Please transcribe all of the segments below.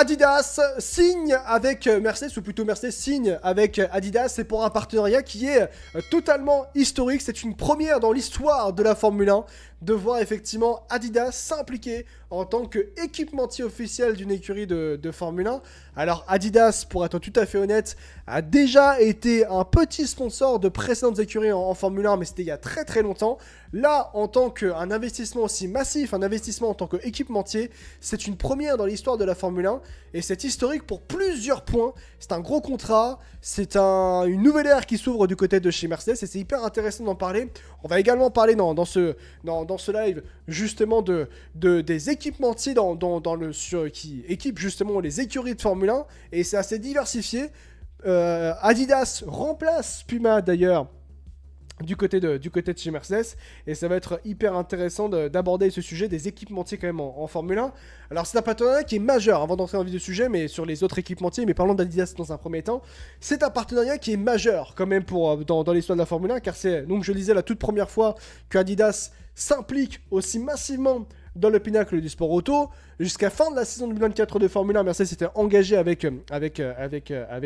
Adidas signe avec Mercedes, ou plutôt Mercedes signe avec Adidas, c'est pour un partenariat qui est totalement historique. C'est une première dans l'histoire de la Formule 1 de voir effectivement Adidas s'impliquer en tant qu'équipementier officiel d'une écurie de Formule 1. Alors Adidas, pour être tout à fait honnête, a déjà été un petit sponsor de précédentes écuries en Formule 1, mais c'était il y a très très longtemps. Là, en tant qu'un investissement aussi massif, un investissement en tant qu'équipementier, c'est une première dans l'histoire de la Formule 1, et c'est historique pour plusieurs points. C'est un gros contrat, c'est une nouvelle ère qui s'ouvre du côté de chez Mercedes, et c'est hyper intéressant d'en parler. On va également parler dans ce live justement des équipementiers qui équipent justement les écuries de Formule 1, et c'est assez diversifié. Adidas remplace Puma d'ailleurs du côté de chez Mercedes, et ça va être hyper intéressant d'aborder ce sujet des équipementiers quand même en Formule 1. Alors c'est un partenariat qui est majeur, avant d'entrer dans le vif du sujet, mais sur les autres équipementiers, mais parlons d'Adidas dans un premier temps, c'est un partenariat qui est majeur quand même dans l'histoire de la Formule 1, car c'est, donc je le disais, la toute première fois que Adidas s'implique aussi massivement dans le pinacle du sport auto. Jusqu'à fin de la saison 2024 de Formule 1, Mercedes était engagé avec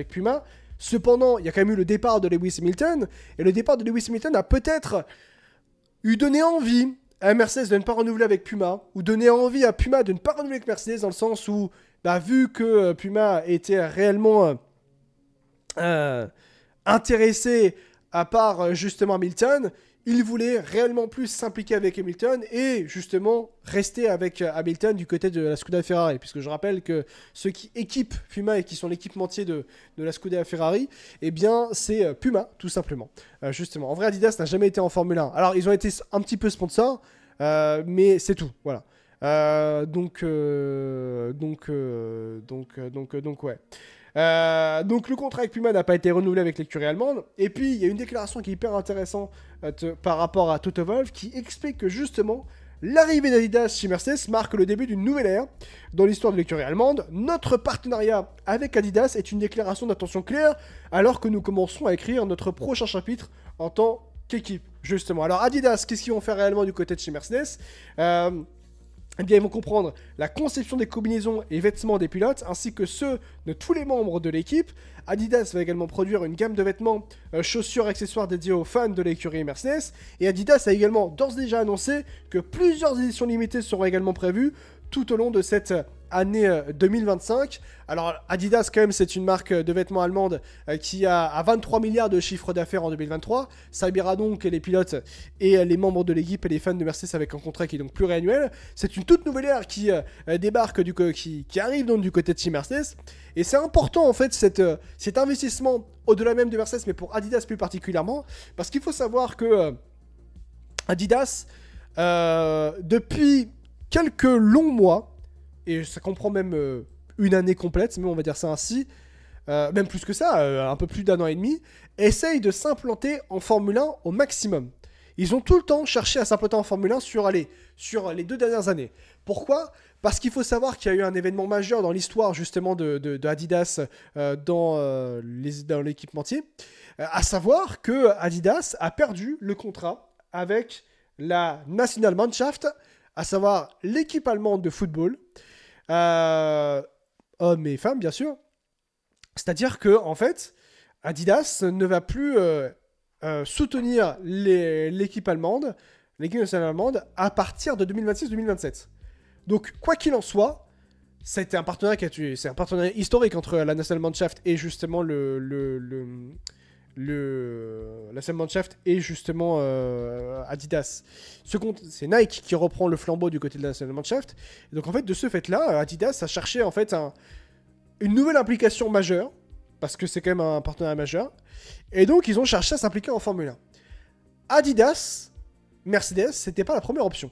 Puma. Cependant, il y a quand même eu le départ de Lewis Hamilton, et le départ de Lewis Hamilton a peut-être eu donné envie à Mercedes de ne pas renouveler avec Puma, ou donné envie à Puma de ne pas renouveler avec Mercedes, dans le sens où, vu que Puma était réellement intéressé à part justement Hamilton, il voulait réellement plus s'impliquer avec Hamilton et justement rester avec Hamilton du côté de la Scuderia Ferrari. Puisque je rappelle que ceux qui équipent Puma et qui sont l'équipementier de la Scuderia Ferrari, eh bien c'est Puma tout simplement. Justement, en vrai Adidas n'a jamais été en Formule 1. Alors ils ont été un petit peu sponsors, mais c'est tout. Voilà. Donc ouais. Donc le contrat avec Puma n'a pas été renouvelé avec l'écurie allemande. Et puis il y a une déclaration qui est hyper intéressante par rapport à Toto Wolff, qui explique que justement l'arrivée d'Adidas chez Mercedes marque le début d'une nouvelle ère dans l'histoire de l'écurie allemande. Notre partenariat avec Adidas est une déclaration d'intention claire alors que nous commençons à écrire notre prochain chapitre en tant qu'équipe. Justement, alors Adidas, qu'est-ce qu'ils vont faire réellement du côté de chez Mercedes? Eh bien, ils vont comprendre la conception des combinaisons et vêtements des pilotes, ainsi que ceux de tous les membres de l'équipe. Adidas va également produire une gamme de vêtements, chaussures, accessoires dédiés aux fans de l'écurie Mercedes. Et Adidas a également d'ores et déjà annoncé que plusieurs éditions limitées seront également prévues tout au long de cette année 2025. Alors Adidas quand même, c'est une marque de vêtements allemande qui a 23 milliards de chiffre d'affaires en 2023. Ça habillera donc les pilotes et les membres de l'équipe et les fans de Mercedes avec un contrat qui est donc pluriannuel. C'est une toute nouvelle ère qui débarque, qui arrive donc du côté de chez Mercedes. Et c'est important en fait cet investissement au-delà même de Mercedes, mais pour Adidas plus particulièrement, parce qu'il faut savoir que Adidas, depuis quelques longs mois, et ça comprend même une année complète, mais on va dire ça ainsi, même plus que ça, un peu plus d'un an et demi, essaye de s'implanter en Formule 1 au maximum. Ils ont tout le temps cherché à s'implanter en Formule 1 sur les 2 dernières années. Pourquoi ? Parce qu'il faut savoir qu'il y a eu un événement majeur dans l'histoire justement de Adidas dans l'équipementier, à savoir que Adidas a perdu le contrat avec la Nationalmannschaft, à savoir l'équipe allemande de football, hommes et femmes bien sûr. C'est-à-dire que en fait, Adidas ne va plus soutenir l'équipe allemande, l'équipe nationale allemande, à partir de 2026-2027. Donc quoi qu'il en soit, c'est un partenariat historique entre la Nationalmannschaft et justement la Nationalmannschaft et justement Adidas. C'est Nike qui reprend le flambeau du côté de la Nationalmannschaft. Et donc en fait, de ce fait-là, Adidas a cherché en fait une nouvelle implication majeure, parce que c'est quand même un partenariat majeur. Et donc ils ont cherché à s'impliquer en Formule 1. Adidas, Mercedes, c'était pas la première option.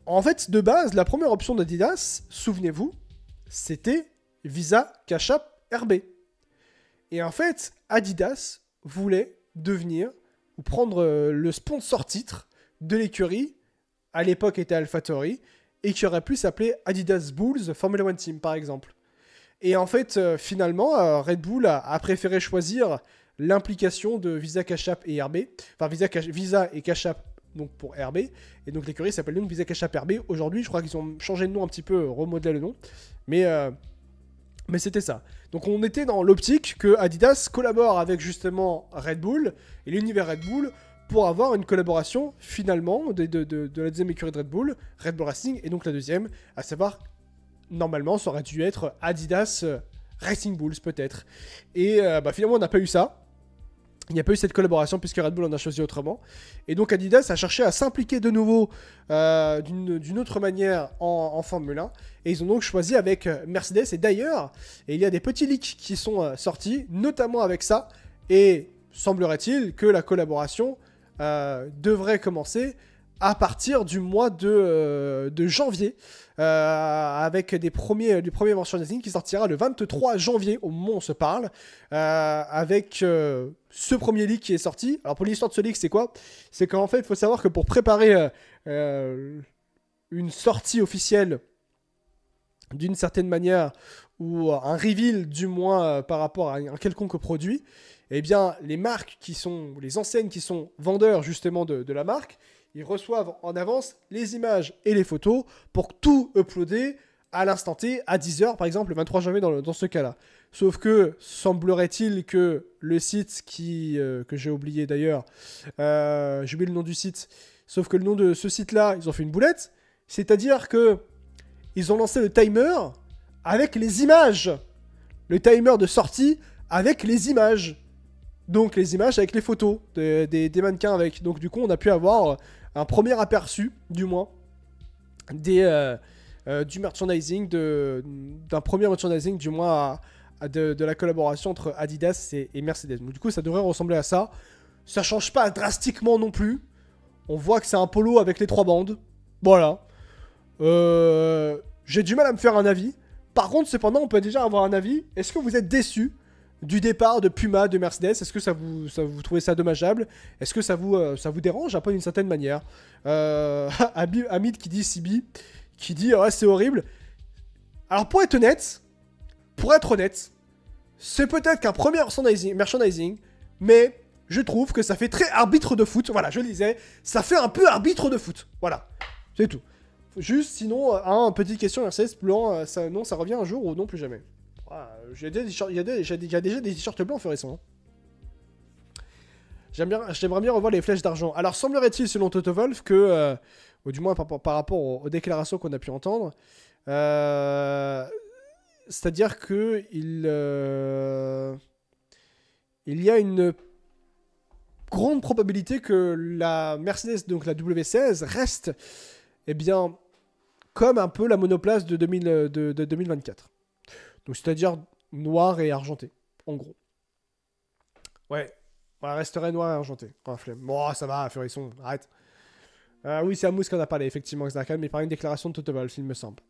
En fait, de base, la première option d'Adidas, souvenez-vous, c'était Visa Cash App RB. Et en fait, Adidas voulait devenir ou prendre le sponsor titre de l'écurie, à l'époque était AlphaTauri, et qui aurait pu s'appeler Adidas Bulls Formula One Team par exemple. Et en fait, finalement, Red Bull a préféré choisir l'implication de Visa Cash App et RB, enfin Visa et Cash App donc pour RB, et donc l'écurie s'appelle donc Visa Cash App RB. Aujourd'hui, je crois qu'ils ont changé de nom un petit peu, remodelé le nom, mais c'était ça. Donc on était dans l'optique que Adidas collabore avec justement Red Bull et l'univers Red Bull pour avoir une collaboration finalement de la deuxième écurie de Red Bull Racing, et donc la deuxième, à savoir, normalement, ça aurait dû être Adidas Racing Bulls peut-être. Et finalement, on n'a pas eu ça. Il n'y a pas eu cette collaboration puisque Red Bull en a choisi autrement. Et donc Adidas a cherché à s'impliquer de nouveau d'une autre manière en Formule 1. Et ils ont donc choisi avec Mercedes. Et d'ailleurs, il y a des petits leaks qui sont sortis, notamment avec ça. Et semblerait-il que la collaboration devrait commencer à partir du mois de janvier, avec du premier merchandising qui sortira le 23 janvier, au moment où on se parle, avec ce premier leak qui est sorti. Alors pour l'histoire de ce leak, c'est quoi? C'est qu'en fait, il faut savoir que pour préparer une sortie officielle, d'une certaine manière, ou un reveal du moins par rapport à un quelconque produit, eh bien les marques les enseignes qui sont vendeurs justement de la marque, ils reçoivent en avance les images et les photos pour tout uploader à l'instant T, à 10h par exemple, le 23 janvier dans ce cas-là. Sauf que, semblerait-il que le site que j'ai oublié d'ailleurs, j'ai oublié le nom du site, sauf que le nom de ce site-là, ils ont fait une boulette, c'est-à-dire que ils ont lancé le timer avec les images. Le timer de sortie avec les images. Donc les images avec les photos des mannequins avec. Donc du coup, on a pu avoir un premier aperçu, du moins, du merchandising, d'un premier merchandising, du moins, de la collaboration entre Adidas et Mercedes. Donc du coup, ça devrait ressembler à ça. Ça change pas drastiquement non plus. On voit que c'est un polo avec les 3 bandes. Voilà. J'ai du mal à me faire un avis. Par contre, cependant, on peut déjà avoir un avis. Est-ce que vous êtes déçus du départ de Puma de Mercedes? Est-ce que vous trouvez ça dommageable? Est-ce que ça vous dérange un peu d'une certaine manière? Hamid qui dit CB, qui dit ouais, c'est horrible. Alors pour être honnête, c'est peut-être qu'un premier merchandising, mais je trouve que ça fait très arbitre de foot. Voilà, je le disais, ça fait un peu arbitre de foot. Voilà, c'est tout. Juste, sinon, petite question, Mercedes blanc, ça revient un jour ou non plus jamais? Il y a déjà des t-shirts blancs fluorescents. J'aimerais bien revoir les flèches d'argent. Alors, semblerait-il, selon Toto Wolff, que, ou du moins par rapport aux déclarations qu'on a pu entendre, c'est-à-dire que il y a une grande probabilité que la Mercedes, donc la W16, reste, eh bien, comme un peu la monoplace de 2024. Donc, c'est-à-dire noir et argenté, en gros. Ouais, elle resterait noir et argenté. Oh, flemme. Bon, ça va, Furisson, arrête. Oui, c'est Amous qu'on a parlé, effectivement, mais par une déclaration de Toto Wolff, il me semble.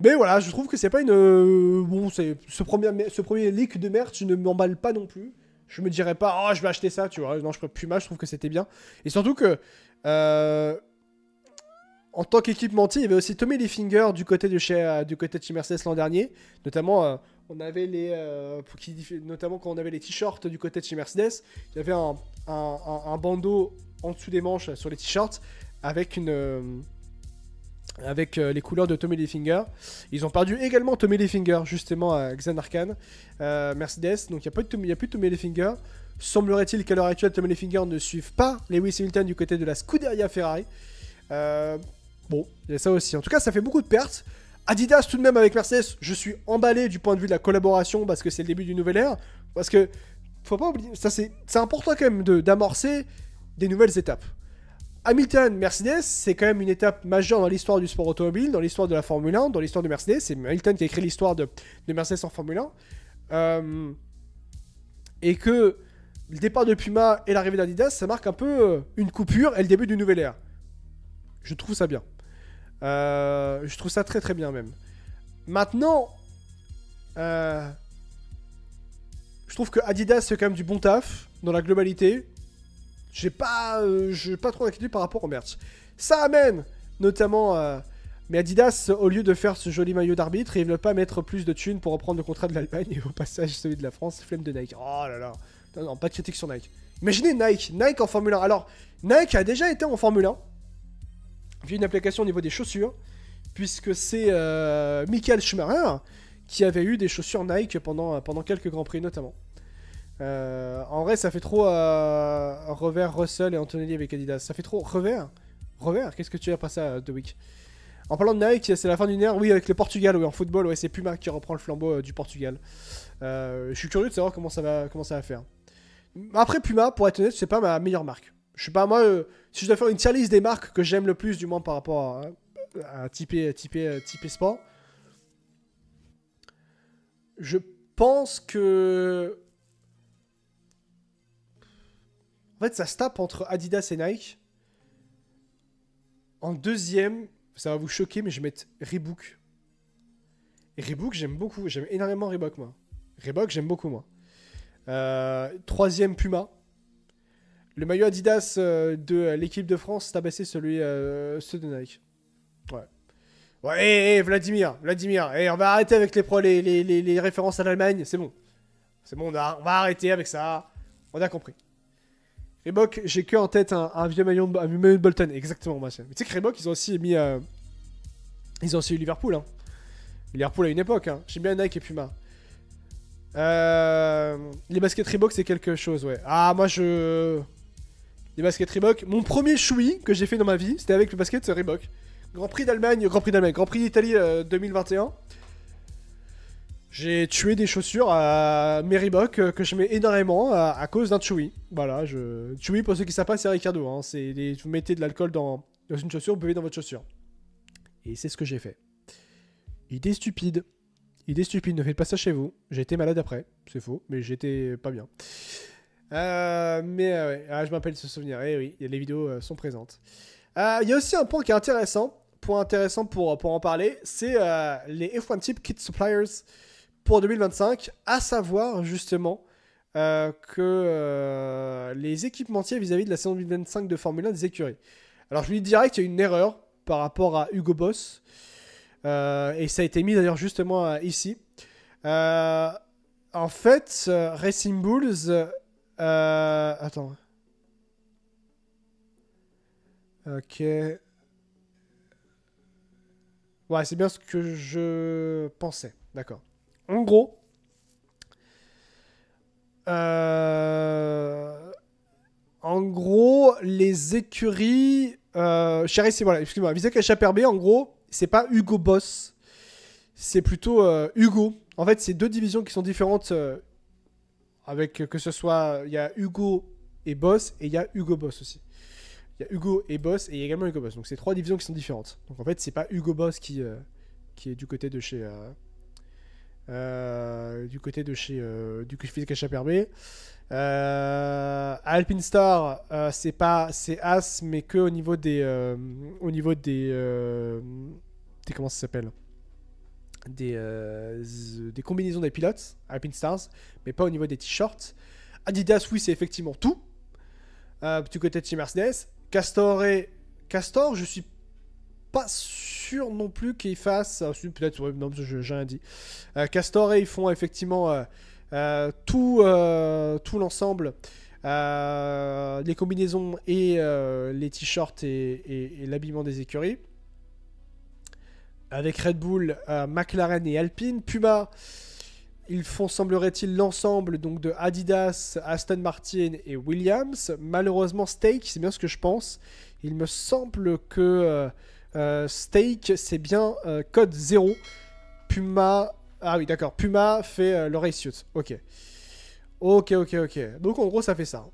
Mais voilà, je trouve que c'est pas une... Bon, ce premier leak de merch ne m'emballe pas non plus. Je me dirais pas, oh, je vais acheter ça, tu vois. Non, je Puma, je trouve que c'était bien. Et surtout que... En tant qu'équipementier, il y avait aussi Tommy Hilfiger du côté de chez Mercedes l'an dernier. Notamment, on avait notamment quand on avait les t-shirts du côté de chez Mercedes, il y avait un bandeau en dessous des manches sur les t-shirts avec les couleurs de Tommy Hilfiger. Ils ont perdu également Tommy Hilfiger justement à Xanarkhan, Mercedes. Donc il n'y a plus de Tommy Hilfiger. Semblerait-il qu'à l'heure actuelle, Tommy Hilfiger ne suive pas Lewis Hamilton du côté de la Scuderia Ferrari. Bon, il y a ça aussi. En tout cas, ça fait beaucoup de pertes. Adidas, tout de même, avec Mercedes, je suis emballé du point de vue de la collaboration parce que c'est le début d'une nouvelle ère. Parce que, faut pas oublier, ça c'est important quand même d'amorcer des nouvelles étapes. Hamilton, Mercedes, c'est quand même une étape majeure dans l'histoire du sport automobile, dans l'histoire de la Formule 1, dans l'histoire de Mercedes. C'est Hamilton qui a écrit l'histoire de Mercedes en Formule 1. Et que le départ de Puma et l'arrivée d'Adidas, ça marque un peu une coupure et le début d'une nouvelle ère. Je trouve ça bien. Je trouve ça très très bien même. Maintenant, je trouve que Adidas fait quand même du bon taf dans la globalité. J'ai pas trop d'inquiétude par rapport au merch. Ça amène notamment... mais Adidas, au lieu de faire ce joli maillot d'arbitre, ils veulent pas mettre plus de thunes pour reprendre le contrat de l'Allemagne et au passage celui de la France, flemme de Nike. Oh là là. Non, pas de critique sur Nike. Imaginez Nike en Formule 1. Alors, Nike a déjà été en Formule 1 via une application au niveau des chaussures, puisque c'est Michael Schumacher qui avait eu des chaussures Nike pendant quelques Grands Prix notamment. En vrai, ça fait trop revers Russell et Antonelli avec Adidas. Ça fait trop revers. Qu'est-ce que tu as après ça, The Week? En parlant de Nike, c'est la fin d'une ère. Oui, avec le Portugal, oui, en football, ouais, c'est Puma qui reprend le flambeau du Portugal. Je suis curieux de savoir comment ça va faire. Après, Puma, pour être honnête, c'est pas ma meilleure marque. Je sais pas, moi, si je dois faire une tier list des marques que j'aime le plus, du moins par rapport à typé sport, je pense que... En fait, ça se tape entre Adidas et Nike. En deuxième, ça va vous choquer, mais je vais mettre Reebok. Et Reebok, j'aime beaucoup. J'aime énormément Reebok, moi. Reebok, j'aime beaucoup, moi. Troisième, Puma. Le maillot Adidas de l'équipe de France tabassé ceux de Nike. Ouais. Ouais, Vladimir. On va arrêter avec les références à l'Allemagne. C'est bon. On va arrêter avec ça. On a compris. Reebok, j'ai que en tête un vieux maillot de Bolton. Exactement, moi. Mais tu sais que Reebok, ils ont aussi mis... Ils ont aussi eu Liverpool. Hein. Liverpool à une époque. Hein. J'aime bien Nike et Puma. Les baskets Reebok, c'est quelque chose, ouais. Ah, moi, les baskets Reebok. Mon premier choui que j'ai fait dans ma vie, c'était avec le basket Reebok. Grand Prix d'Italie 2021. J'ai tué des chaussures à mes Reebok que je mets énormément à cause d'un Chewy. Voilà, Chewy, pour ceux qui savent pas, c'est Ricardo. Hein. Vous mettez de l'alcool dans une chaussure, vous buvez dans votre chaussure. Et c'est ce que j'ai fait. Idée stupide, ne faites pas ça chez vous. J'ai été malade après, c'est faux, mais j'étais pas bien. Ouais, je m'appelle ce souvenir. Eh oui, les vidéos sont présentes. Il y a aussi un point qui est intéressant. Point intéressant pour en parler, c'est les F1 Tip Kit Suppliers pour 2025, à savoir justement que les équipementiers vis-à-vis de la saison 2025 de Formule 1 des écuries. Alors je vous dis direct, il y a une erreur par rapport à Hugo Boss, et ça a été mis d'ailleurs justement ici. En fait, Racing Bulls... attends. Ok... Ouais, c'est bien ce que je pensais. D'accord. En gros... les écuries... voilà, excuse-moi. Visek HPRB, en gros, c'est pas Hugo Boss. C'est plutôt Hugo. En fait, c'est deux divisions qui sont différentes. Avec que ce soit... Il y a Hugo et Boss, et il y a Hugo Boss aussi. Il y a Hugo et Boss, et il y a également Hugo Boss. Donc c'est trois divisions qui sont différentes. Donc en fait, c'est pas Hugo Boss qui est du côté de chez... du côté Physique HPRB. Alpine Star, c'est As, mais que au niveau des... comment ça s'appelle, des combinaisons des pilotes, Alpine Stars, mais pas au niveau des t-shirts. Adidas, oui, c'est effectivement tout. Du côté de chez Mercedes. Castor, je suis pas sûr non plus qu'ils fassent... Peut-être, non, j'ai rien dit. Castor, ils font effectivement tout l'ensemble. Les combinaisons et les t-shirts et l'habillement des écuries. Avec Red Bull, McLaren et Alpine. Puma, ils font, semblerait-il, l'ensemble donc de Adidas, Aston Martin et Williams. Malheureusement, Stake, c'est bien ce que je pense. Il me semble que Stake, c'est bien code 0. Puma... Ah oui, d'accord. Puma fait le race suit. Ok. Donc, en gros, ça fait ça.